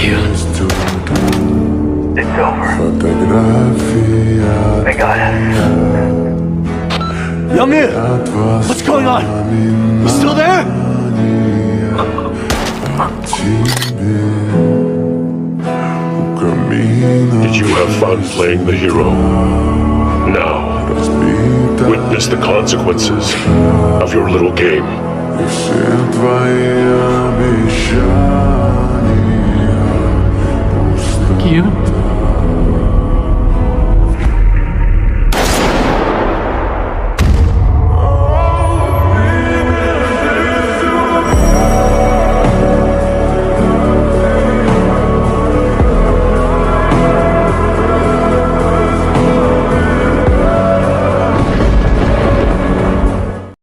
Gi-hun. It's over. I got it. Young-min! What's going on? You still there? Did you have fun playing the hero? Now, witness the consequences of your little game. Gi-hun?